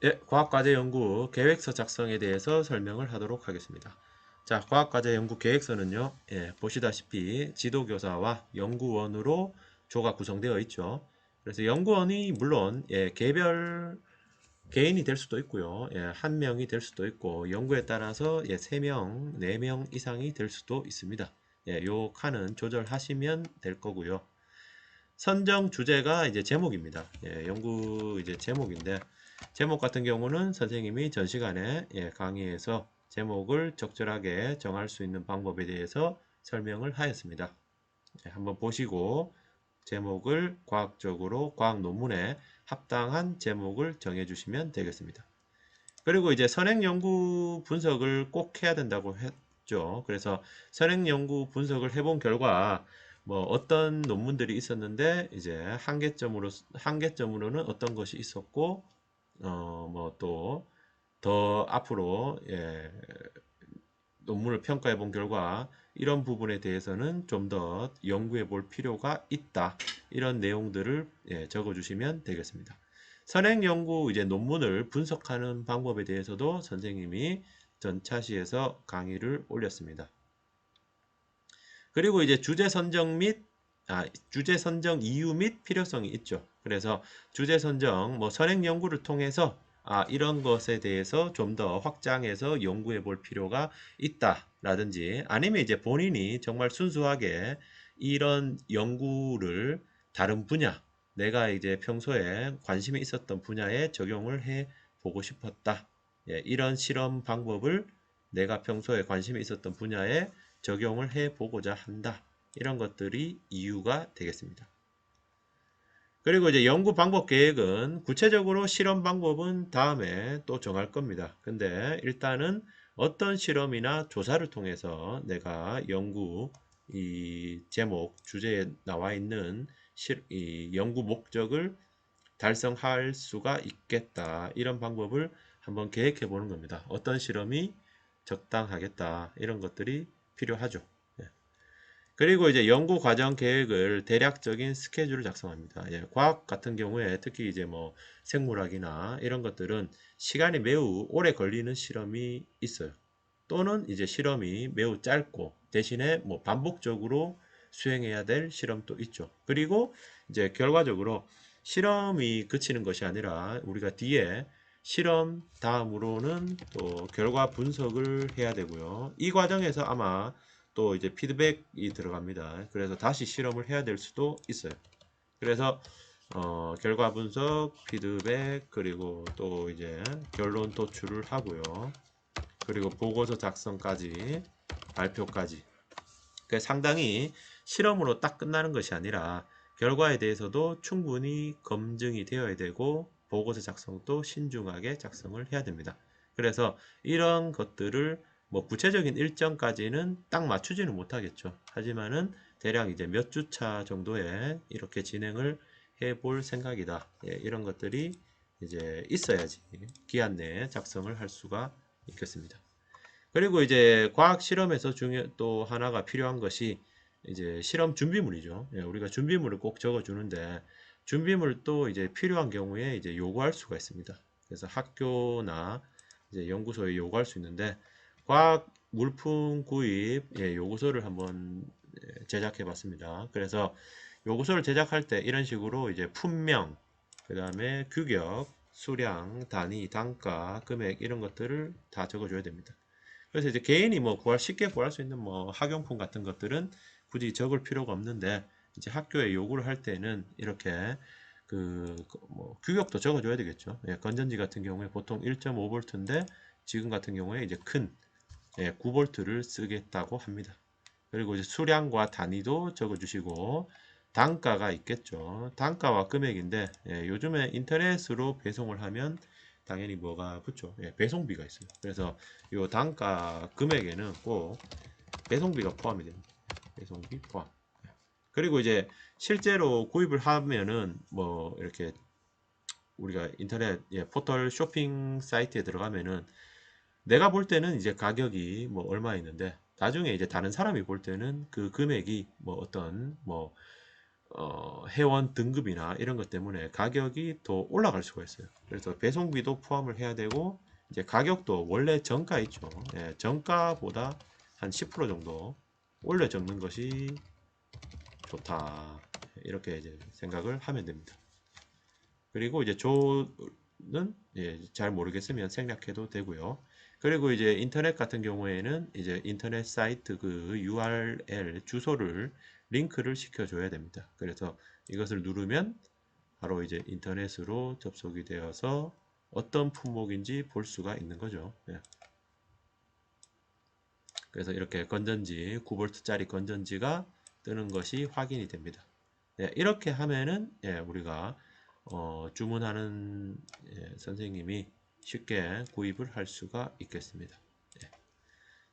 예, 과학과제 연구 계획서 작성에 대해서 설명을 하도록 하겠습니다. 자, 과학과제 연구 계획서는요, 예, 보시다시피 지도교사와 연구원으로 조가 구성되어 있죠. 그래서 연구원이 물론 예, 개별 개인이 될 수도 있고요. 예, 한 명이 될 수도 있고 연구에 따라서 예, 3명, 4명 이상이 될 수도 있습니다. 예, 요 칸은 조절하시면 될 거고요. 선정 주제가 이제 제목입니다. 예, 연구 이제 제목인데 제목 같은 경우는 선생님이 전 시간에 예, 강의에서 제목을 적절하게 정할 수 있는 방법에 대해서 설명을 하였습니다. 예, 한번 보시고 제목을 과학적으로 과학 논문에 합당한 제목을 정해 주시면 되겠습니다. 그리고 이제 선행 연구 분석을 꼭 해야 된다고 했죠. 그래서 선행 연구 분석을 해본 결과 뭐 어떤 논문들이 있었는데 이제 한계점으로는 어떤 것이 있었고 뭐 또 더 앞으로 예, 논문을 평가해 본 결과 이런 부분에 대해서는 좀 더 연구해 볼 필요가 있다. 이런 내용들을 예, 적어 주시면 되겠습니다. 선행 연구 이제 논문을 분석하는 방법에 대해서도 선생님이 전차시에서 강의를 올렸습니다. 그리고 이제 주제 선정 이유 및 필요성이 있죠. 그래서 주제 선정, 뭐 선행 연구를 통해서 이런 것에 대해서 좀 더 확장해서 연구해 볼 필요가 있다라든지 아니면 이제 본인이 정말 순수하게 이런 연구를 다른 분야, 내가 이제 평소에 관심이 있었던 분야에 적용을 해 보고 싶었다. 예, 이런 실험 방법을 내가 평소에 관심이 있었던 분야에 적용을 해 보고자 한다. 이런 것들이 이유가 되겠습니다. 그리고 이제 연구 방법 계획은 구체적으로 실험 방법은 다음에 또 정할 겁니다. 근데 일단은 어떤 실험이나 조사를 통해서 내가 연구 이 제목, 주제에 나와 있는 이 연구 목적을 달성할 수가 있겠다. 이런 방법을 한번 계획해 보는 겁니다. 어떤 실험이 적당하겠다. 이런 것들이 필요하죠. 예. 그리고 이제 연구 과정 계획을 대략적인 스케줄을 작성합니다. 예, 과학 같은 경우에 특히 이제 뭐 생물학이나 이런 것들은 시간이 매우 오래 걸리는 실험이 있어요. 또는 이제 실험이 매우 짧고 대신에 뭐 반복적으로 수행해야 될 실험도 있죠. 그리고 이제 결과적으로 실험이 그치는 것이 아니라 우리가 뒤에 실험 다음으로는 또 결과 분석을 해야 되고요. 이 과정에서 아마 또 이제 피드백이 들어갑니다. 그래서 다시 실험을 해야 될 수도 있어요. 그래서 결과 분석, 피드백, 그리고 또 이제 결론 도출을 하고요. 그리고 보고서 작성까지, 발표까지. 상당히 실험으로 딱 끝나는 것이 아니라 결과에 대해서도 충분히 검증이 되어야 되고 보고서 작성도 신중하게 작성을 해야 됩니다. 그래서 이런 것들을 뭐 구체적인 일정까지는 딱 맞추지는 못하겠죠. 하지만은 대략 이제 몇 주차 정도에 이렇게 진행을 해 볼 생각이다. 예, 이런 것들이 이제 있어야지 기한 내에 작성을 할 수가 있겠습니다. 그리고 이제 과학 실험에서 또 하나가 필요한 것이 이제 실험 준비물이죠. 예, 우리가 준비물을 꼭 적어 주는데 준비물도 이제 필요한 경우에 이제 요구할 수가 있습니다. 그래서 학교나 이제 연구소에 요구할 수 있는데 과학 물품 구입 예, 요구서를 한번 제작해 봤습니다. 그래서 요구서를 제작할 때 이런 식으로 이제 품명, 그 다음에 규격, 수량, 단위, 단가, 금액 이런 것들을 다 적어줘야 됩니다. 그래서 이제 개인이 뭐 쉽게 구할 수 있는 뭐 학용품 같은 것들은 굳이 적을 필요가 없는데 이제 학교에 요구를 할 때는 이렇게 뭐 규격도 적어줘야 되겠죠. 예, 건전지 같은 경우에 보통 1.5V인데 지금 같은 경우에 이제 큰 예, 9V를 쓰겠다고 합니다. 그리고 이제 수량과 단위도 적어주시고 단가가 있겠죠. 단가와 금액인데 예, 요즘에 인터넷으로 배송을 하면 당연히 뭐가 붙죠. 예, 배송비가 있어요. 그래서 이 단가 금액에는 꼭 배송비가 포함이 됩니다. 배송비 포함. 그리고 이제 실제로 구입을 하면은 뭐 이렇게 우리가 인터넷 예, 포털 쇼핑 사이트에 들어가면은 내가 볼 때는 이제 가격이 뭐 얼마 있는데 나중에 이제 다른 사람이 볼 때는 그 금액이 뭐 어떤 뭐 회원 등급이나 이런 것 때문에 가격이 더 올라갈 수가 있어요. 그래서 배송비도 포함을 해야 되고 이제 가격도 원래 정가 있죠. 예, 정가보다 한 10% 정도 올려 적는 것이 좋다. 이렇게 이제 생각을 하면 됩니다. 그리고 이제 조는 잘 모르겠으면 생략해도 되고요. 그리고 이제 인터넷 같은 경우에는 이제 인터넷 사이트 그 URL 주소를 링크를 시켜줘야 됩니다. 그래서 이것을 누르면 바로 이제 인터넷으로 접속이 되어서 어떤 품목인지 볼 수가 있는 거죠. 예. 그래서 이렇게 건전지 9V짜리 건전지가 뜨는 것이 확인이 됩니다. 예, 이렇게 하면은 우리가 주문하는 선생님이 쉽게 구입을 할 수가 있겠습니다. 예.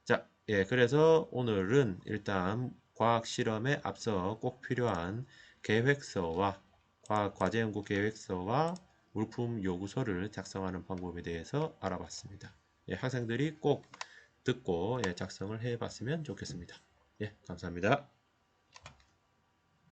자, 그래서 오늘은 일단 과학 실험에 앞서 꼭 필요한 계획서와 과학 과제 연구 계획서와 물품 요구서를 작성하는 방법에 대해서 알아봤습니다. 학생들이 꼭 듣고 작성을 해 봤으면 좋겠습니다. 감사합니다.